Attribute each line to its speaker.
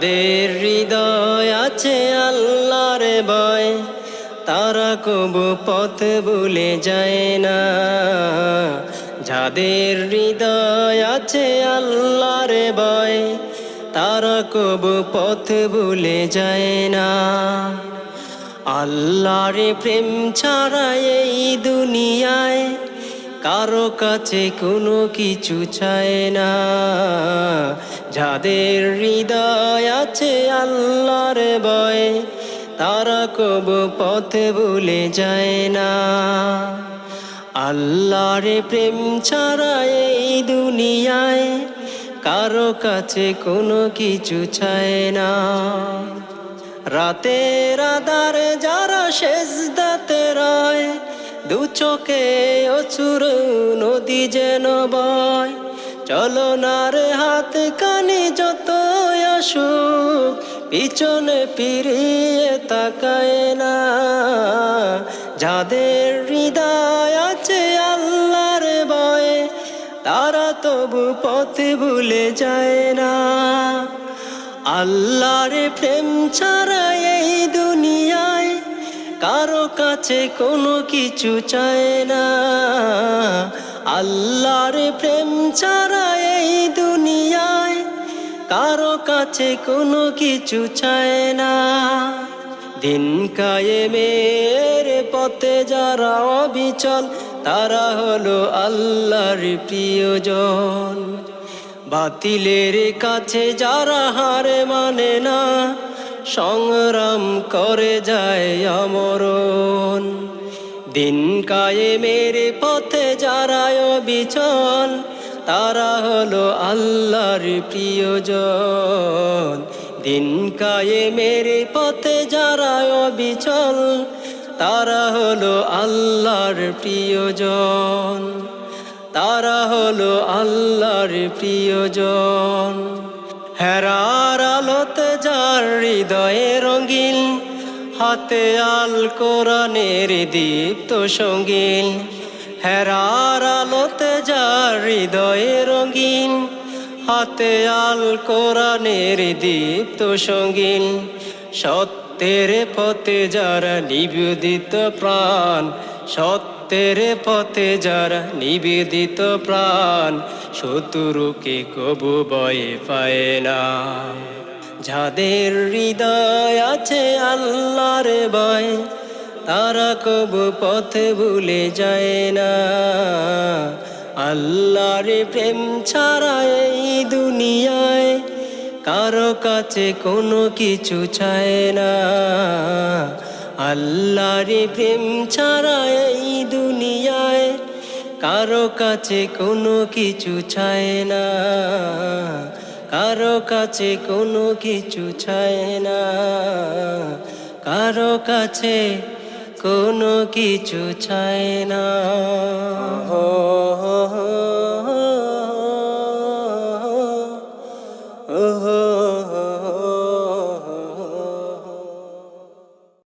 Speaker 1: যাদের হৃদয় আছে আল্লাহর ভয়, তারা কবু পথ ভুলে যায় না। যাদের হৃদয় আছে আল্লাহর ভয়, তারা কবু পথ ভুলে যায় না। আল্লাহর প্রেম ছাড়া এই দুনিয়ায় কারো কাছে কোনো কিছু চায় না। যাদের হৃদয় আছে আল্লাহর ভয়, তারা কবু পথ ভুলে যায় না। আল্লাহর প্রেম ছাড়া এই দুনিয়ায় কারো কাছে কোনো কিছু চায় না। রাতের আধারে যারা সেজদাতে রয়, দু চোখে অচুর নদী যেন বয়। চলনার হাত কানে যত আসুক, পিছনে ফিরিয়ে তাকায় না। যাদের হৃদয় আছে আল্লাহর ভয়ে, তারা তবু পথ ভুলে যায় না। আল্লাহর প্রেম ছাড়া এই দুনিয়ায় কারো কাছে কোনো কিছু চায় না। আল্লাহর প্রেম ছাড়া এই দুনিয়ায় কারো কাছে কোনো কিছু চায় না। দিন কায়েমের পথে যারা অবিচল, তারা হলো আল্লাহর প্রিয়জন। বাতিলের কাছে যারা হার মানে না, সংগ্রাম করে যায় আমরণ। দিন কায়েমের পথে যারা অবিচল, তারা হলো আল্লাহর প্রিয়জন। দিন কায়েমের পথে যারা অবিচল, তারা হলো আল্লাহর প্রিয়জন। তারা হলো আল্লাহর প্রিয়জন। হেরার আলোতে যার হৃদয়ে রঙিন, হাতে আল কোরআনের দীপ্ত সঙ্গীন। হেরার আলোতে যার হৃদয়ে রঙিন, হাতে আল কোরআনের দীপ্ত সঙ্গীন। সত্যের পথে যারা নিবেদিত প্রাণ, সত্যের পথে যারা নিবেদিত প্রাণ, শত্রুকে কবু ভয় পায় না। যাদের হৃদয় আছে আল্লাহর ভয়, তারা কবু পথ ভুলে যায় না। আল্লাহর প্রেম ছাড়া এই দুনিয়ায় কারো কাছে কোনো কিছু চায় না। আল্লাহর প্রেম ছাড়া এই দুনিয়ায় কারো কাছে কোনো কিছু চায় না। কারো কাছে কোনো কিছু চায় না। কারো কাছে কোনো কিছু চায় না।